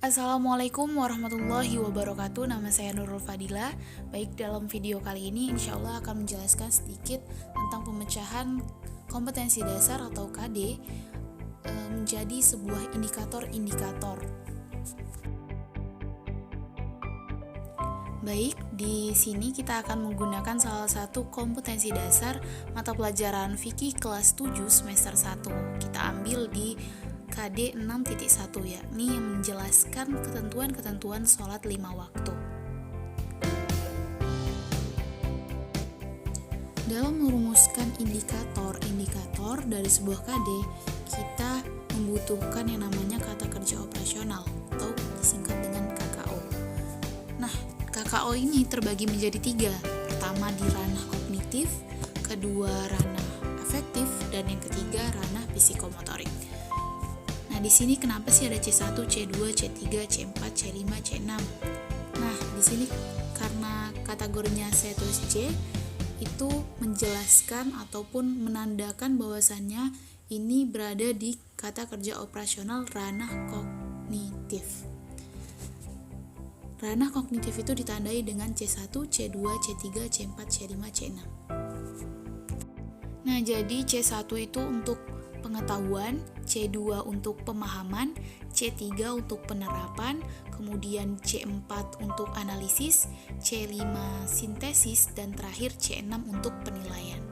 Assalamualaikum warahmatullahi wabarakatuh. Nama saya Nurul Fadila. Baik, dalam video kali ini insya Allah akan menjelaskan sedikit tentang pemecahan kompetensi dasar atau KD menjadi sebuah indikator-indikator. Baik, di sini kita akan menggunakan salah satu kompetensi dasar mata pelajaran fikih kelas 7 semester 1. Kita ambil di KD 6.1, yakni yang menjelaskan ketentuan-ketentuan sholat 5 waktu. Dalam merumuskan indikator-indikator dari sebuah KD, kita membutuhkan yang namanya kata kerja operasional atau disingkat dengan KKO. Nah, KKO ini terbagi menjadi 3. Pertama di ranah kognitif, kedua ranah afektif, dan yang ketiga ranah psikomotorik. Nah, di sini kenapa sih ada C1, C2, C3, C4, C5, C6? Nah, di sini karena kategorinya saya tulis C, itu menjelaskan ataupun menandakan bahwasannya ini berada di kata kerja operasional ranah kognitif. Ranah kognitif itu ditandai dengan C1, C2, C3, C4, C5, C6. Nah, jadi C1 itu untuk pengetahuan, C2 untuk pemahaman, C3 untuk penerapan, kemudian C4 untuk analisis, C5 sintesis, dan terakhir C6 untuk penilaian.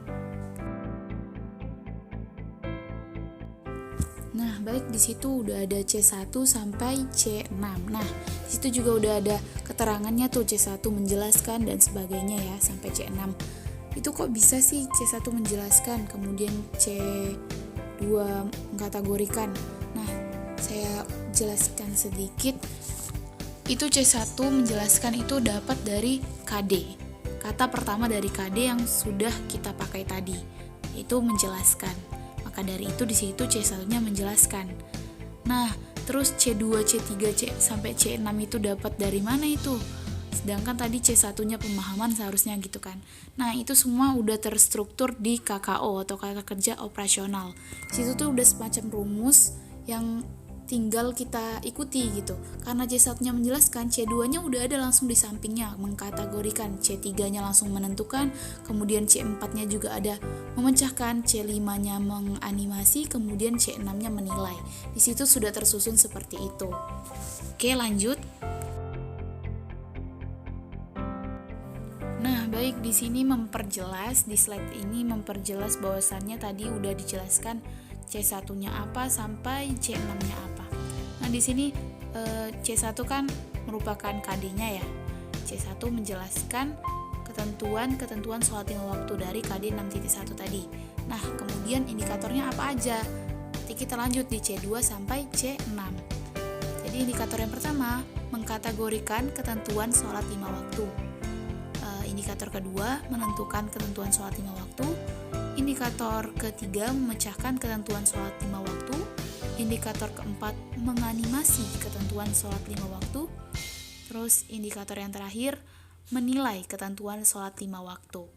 Nah, baik, di situ udah ada C1 sampai C6. Nah, di situ juga udah ada keterangannya tuh, C1 menjelaskan dan sebagainya ya sampai C6. Itu kok bisa sih C1 menjelaskan, kemudian C2 mengkategorikan. Nah, saya jelaskan sedikit. Itu C1 menjelaskan itu dapat dari KD. Kata pertama dari KD yang sudah kita pakai tadi, itu menjelaskan. Maka dari itu di situ C1-nya menjelaskan. Nah, terus C2, C3, sampai C6 itu dapat dari mana itu? Sedangkan tadi C1-nya pemahaman seharusnya gitu kan. Nah, itu semua udah terstruktur di KKO atau kata kerja operasional. Situ tuh udah semacam rumus yang tinggal kita ikuti gitu. Karena C1-nya menjelaskan, C2-nya udah ada langsung di sampingnya mengkategorikan, C3-nya langsung menentukan, kemudian C4-nya juga ada memecahkan, C5-nya menganimasi, kemudian C6-nya menilai. Di situ sudah tersusun seperti itu. Oke, lanjut. Nah, baik, di sini di slide ini memperjelas bahwasannya tadi udah dijelaskan C1-nya apa sampai C6-nya apa. Nah, di sini C1 kan merupakan KD-nya ya. C1 menjelaskan ketentuan sholat 5 waktu dari KD 6.1 tadi. Nah, kemudian indikatornya apa aja? Nanti kita lanjut di C2 sampai C6. Jadi indikator yang pertama mengkategorikan ketentuan sholat 5 waktu. Indikator kedua menentukan ketentuan sholat 5 waktu. Indikator ketiga memecahkan ketentuan sholat 5 waktu. Indikator keempat menganimasi ketentuan sholat 5 waktu. Terus indikator yang terakhir menilai ketentuan sholat 5 waktu.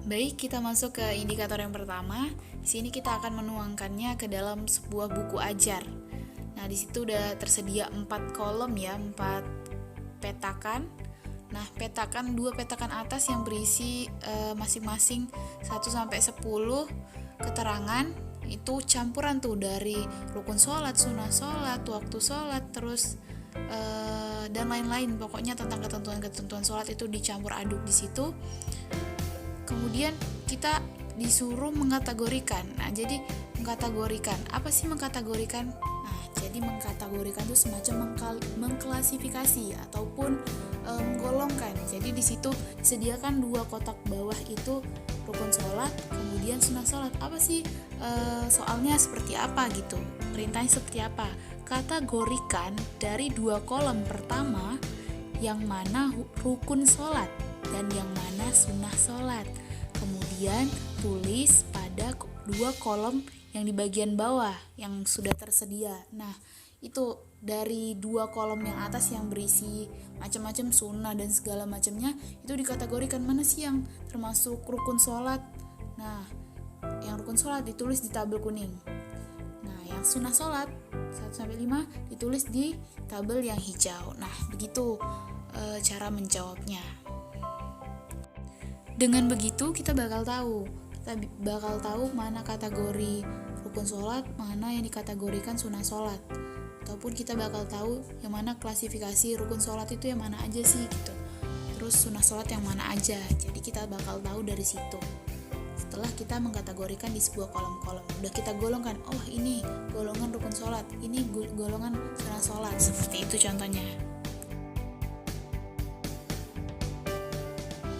Baik, kita masuk ke indikator yang pertama. Di sini kita akan menuangkannya ke dalam sebuah buku ajar. Nah, di situ udah tersedia 4 kolom ya, 4 petakan. Nah, dua petakan atas yang berisi masing-masing 1 sampai 10 keterangan, itu campuran tuh dari rukun sholat, sunnah sholat, waktu sholat, terus dan lain-lain. Pokoknya tentang ketentuan-ketentuan sholat itu dicampur aduk di situ. Kemudian kita disuruh mengkategorikan. Nah, jadi mengkategorikan, apa sih mengkategorikan? Jadi mengkategorikan itu semacam mengklasifikasi ataupun menggolongkan. Jadi di situ disediakan 2 kotak bawah itu rukun sholat, kemudian sunnah sholat. Apa sih soalnya seperti apa gitu? Perintahnya seperti apa? Kategorikan dari 2 kolom pertama yang mana rukun sholat dan yang mana sunnah sholat. Kemudian tulis pada 2 kolom yang di bagian bawah yang sudah tersedia. Nah, itu dari 2 kolom yang atas yang berisi macam-macam sunnah dan segala macamnya, itu dikategorikan mana sih yang termasuk rukun sholat. Nah, yang rukun sholat ditulis di tabel kuning. Nah, sunnah sholat 1-5 ditulis di tabel yang hijau. Nah, begitu cara menjawabnya. Dengan begitu kita bakal tahu mana kategori rukun sholat, mana yang dikategorikan sunnah sholat, ataupun kita bakal tahu yang mana klasifikasi rukun sholat itu yang mana aja sih gitu, terus sunnah sholat yang mana aja. Jadi kita bakal tahu dari situ. Setelah kita mengkategorikan di sebuah kolom-kolom, udah kita golongkan, oh ini golongan rukun sholat, ini golongan sunnah sholat, seperti itu contohnya.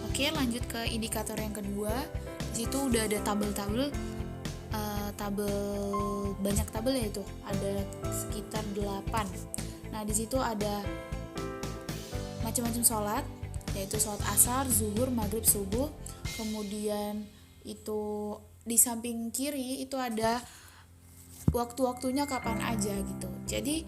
Oke, lanjut ke indikator yang kedua. Di situ udah ada tabel banyak tabel ya, itu ada sekitar 8. Nah, di situ ada macam-macam sholat, yaitu sholat asar, zuhur, maghrib, subuh. Kemudian itu di samping kiri itu ada waktu-waktunya kapan aja gitu. Jadi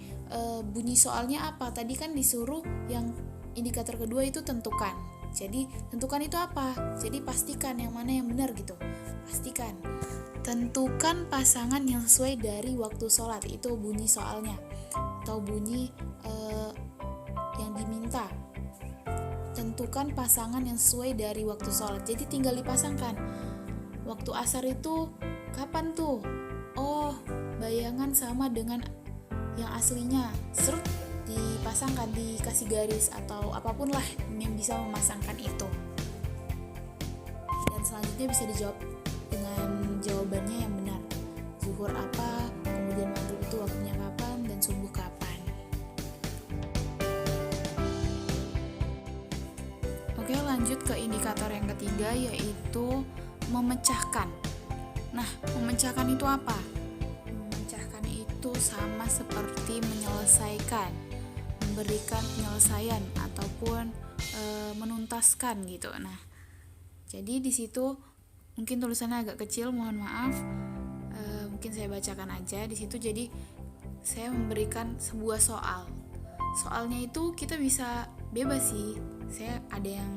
bunyi soalnya apa? Tadi kan disuruh yang indikator kedua itu tentukan. Jadi tentukan itu apa? Jadi pastikan yang mana yang benar gitu. Pastikan. Tentukan pasangan yang sesuai dari waktu sholat, itu bunyi soalnya. Atau bunyi yang diminta. Tentukan pasangan yang sesuai dari waktu sholat. Jadi tinggal dipasangkan. Waktu asar itu kapan tuh? Oh, bayangan sama dengan yang aslinya. Serut dipasangkan, dikasih garis atau apapun lah yang bisa memasangkan itu. Dan selanjutnya bisa dijawab dengan jawabannya yang benar. Zuhur apa, kemudian maghrib itu waktunya kapan, dan subuh kapan. Oke, lanjut ke indikator yang ketiga, yaitu memecahkan. Nah, memecahkan itu apa? Memecahkan itu sama seperti menyelesaikan, memberikan penyelesaian ataupun menuntaskan gitu. Nah, jadi di situ mungkin tulisannya agak kecil, mohon maaf. Mungkin saya bacakan aja di situ. Jadi saya memberikan sebuah soal. Soalnya itu kita bisa bebas sih. Saya ada yang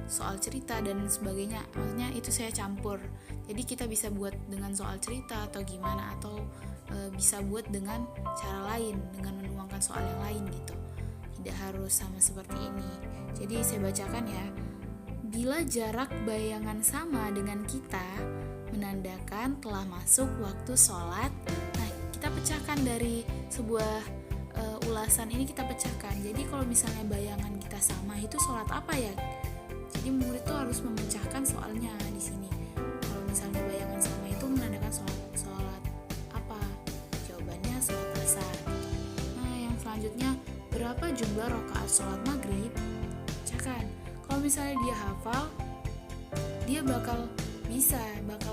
soal cerita dan sebagainya, maksudnya itu saya campur. Jadi kita bisa buat dengan soal cerita atau gimana, atau bisa buat dengan cara lain, dengan menuangkan soal yang lain gitu. Tidak harus sama seperti ini. Jadi saya bacakan ya. Bila jarak bayangan sama dengan kita, menandakan telah masuk waktu sholat. Nah, kita pecahkan dari sebuah ulasan ini, kita pecahkan. Jadi kalau misalnya bayangan kita sama, itu sholat apa ya? Jadi murid tuh harus memecahkan soalnya di sini. Kalau misalnya bayangan sama itu menandakan sholat apa? Jawabannya sholat asar. Nah, yang selanjutnya, berapa jumlah rakaat sholat maghrib? Pecahkan. Kalau misalnya dia hafal, dia bakal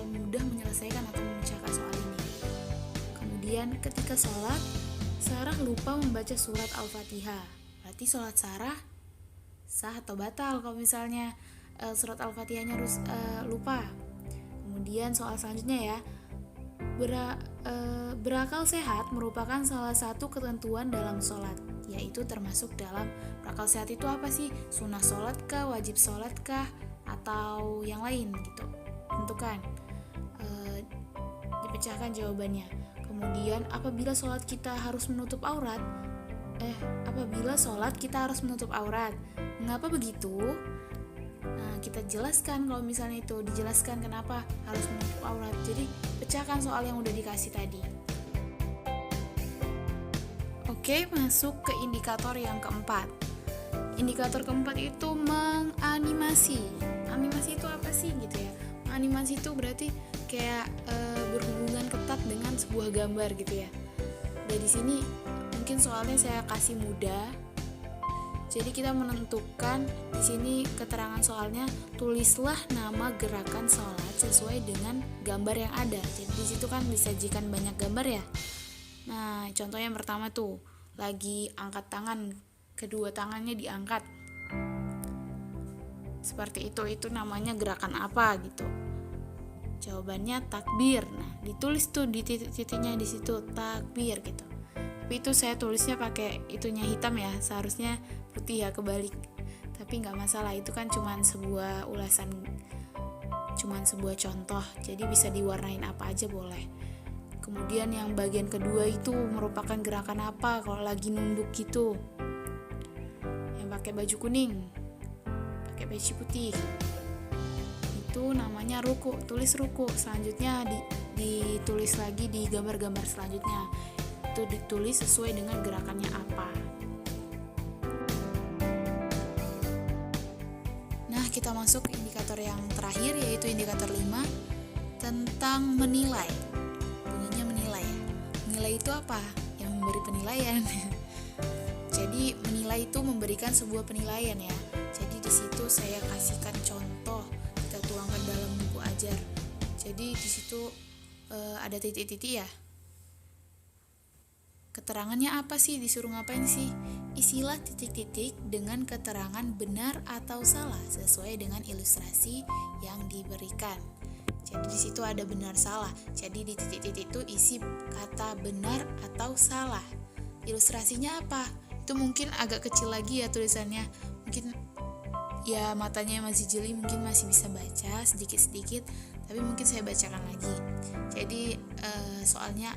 mudah menyelesaikan atau memecahkan soal ini. Kemudian ketika sholat, Sarah lupa membaca surat Al-Fatihah. Berarti sholat Sarah sah atau batal kalau misalnya surat Al-Fatihahnya lupa. Kemudian soal selanjutnya ya, berakal sehat merupakan salah satu ketentuan dalam sholat, yaitu termasuk dalam berakal sehat itu apa sih? Sunnah sholat kah, wajib sholat kah, atau yang lain gitu. Tentukan, dipecahkan jawabannya. Kemudian apabila sholat kita harus menutup aurat, mengapa begitu? Nah, kita jelaskan kalau misalnya itu dijelaskan kenapa harus menutup aurat. Jadi pecahkan soal yang udah dikasih tadi. Oke, masuk ke indikator yang keempat. Indikator keempat itu menganimasi. Animasi itu apa sih gitu ya? Animasi itu berarti kayak berhubungan ketat dengan sebuah gambar gitu ya. Dari sini mungkin soalnya saya kasih mudah. Jadi kita menentukan di sini keterangan soalnya, tulislah nama gerakan sholat sesuai dengan gambar yang ada. Jadi di situ kan disajikan banyak gambar ya. Nah, contoh yang pertama tuh lagi angkat tangan, kedua tangannya diangkat. Seperti itu namanya gerakan apa gitu. Jawabannya takbir. Nah, ditulis tuh di titik-titiknya di situ takbir gitu. Tapi itu saya tulisnya pakai itunya hitam ya, seharusnya putih ya, kebalik. Tapi nggak masalah, itu kan cuman sebuah ulasan, cuman sebuah contoh, jadi bisa diwarnain apa aja boleh. Kemudian yang bagian kedua itu merupakan gerakan apa kalau lagi nunduk gitu. Yang pakai baju kuning, pakai baju putih, itu namanya ruku, tulis ruku. Selanjutnya ditulis lagi di gambar-gambar selanjutnya, itu ditulis sesuai dengan gerakannya apa. Nah, kita masuk ke indikator yang terakhir, yaitu indikator 5 tentang menilai. Bunyinya menilai. Menilai itu apa? Yang memberi penilaian. Jadi menilai itu memberikan sebuah penilaian ya. Jadi di situ saya kasihkan contoh, kita tuangkan dalam buku ajar. Jadi di situ ada titik-titik ya. Keterangannya apa sih? Disuruh ngapain sih? Isilah titik-titik dengan keterangan benar atau salah sesuai dengan ilustrasi yang diberikan. Jadi di situ ada benar salah. Jadi di titik-titik itu isi kata benar atau salah. Ilustrasinya apa? Itu mungkin agak kecil lagi ya tulisannya. Mungkin ya matanya masih jeli, mungkin masih bisa baca sedikit-sedikit, tapi mungkin saya bacakan lagi. Jadi soalnya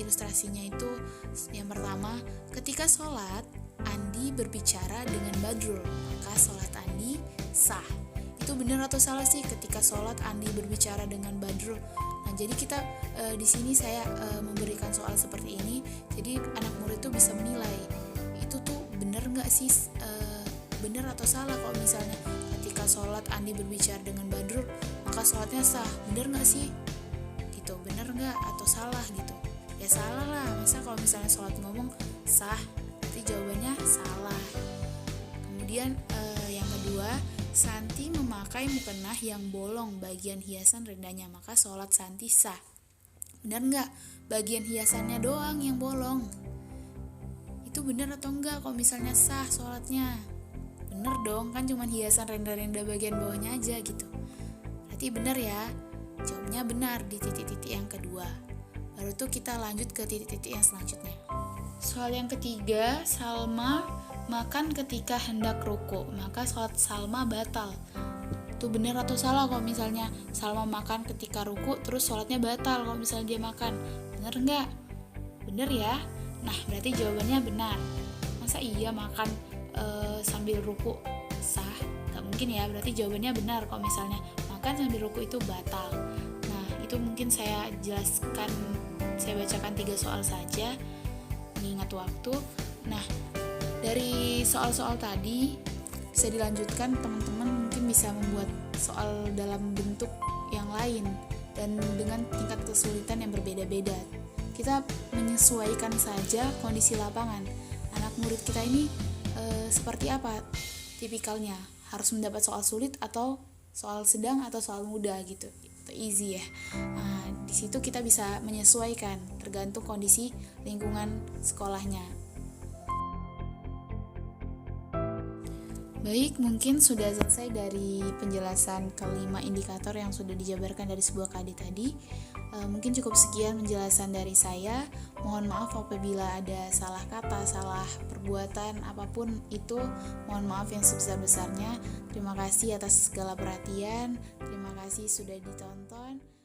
ilustrasinya itu yang pertama, ketika sholat Andi berbicara dengan Badrul, maka sholat Andi sah. Itu benar atau salah sih ketika sholat Andi berbicara dengan Badrul? Nah, jadi kita di sini saya memberikan soal seperti ini, jadi anak murid itu bisa menilai itu tuh benar nggak sih, benar atau salah. Kalau misalnya ketika sholat Andi berbicara dengan Badrul, maka sholatnya sah. Benar nggak sih? Gitu, benar nggak atau salah gitu? Ya salah lah. Masa kalau misalnya sholat ngomong sah, berarti jawabannya salah. Kemudian yang kedua, Santi memakai mukena yang bolong bagian hiasan rendahnya, maka sholat Santi sah. Benar nggak? Bagian hiasannya doang yang bolong. Itu benar atau enggak kalau misalnya sah sholatnya? Benar dong, kan cuma hiasan rendah-rendah bagian bawahnya aja gitu. Berarti benar ya? Jawabnya benar di titik-titik yang kedua. Baru tuh kita lanjut ke titik-titik yang selanjutnya. Soal yang ketiga, Salma makan ketika hendak ruku, maka sholat Salma batal. Itu benar atau salah kalau misalnya Salma makan ketika ruku terus sholatnya batal kalau misalnya dia makan? Benar nggak? Benar ya? Nah, berarti jawabannya benar. Masa iya makan sambil ruku sah? Gak mungkin ya, berarti jawabannya benar kalau misalnya makan sambil ruku itu batal. Nah, itu mungkin saya jelaskan, saya bacakan 3 soal saja mengingat waktu. Nah, dari soal-soal tadi bisa dilanjutkan, teman-teman mungkin bisa membuat soal dalam bentuk yang lain dan dengan tingkat kesulitan yang berbeda-beda. Kita menyesuaikan saja kondisi lapangan. Anak murid kita ini seperti apa tipikalnya? Harus mendapat soal sulit atau soal sedang atau soal mudah gitu. Itu easy ya. Nah, di situ kita bisa menyesuaikan tergantung kondisi lingkungan sekolahnya. Baik, mungkin sudah selesai dari penjelasan kelima indikator yang sudah dijabarkan dari sebuah KD tadi. Mungkin cukup sekian penjelasan dari saya. Mohon maaf apabila ada salah kata, salah perbuatan, apapun itu. Mohon maaf yang sebesar-besarnya. Terima kasih atas segala perhatian. Terima kasih sudah ditonton.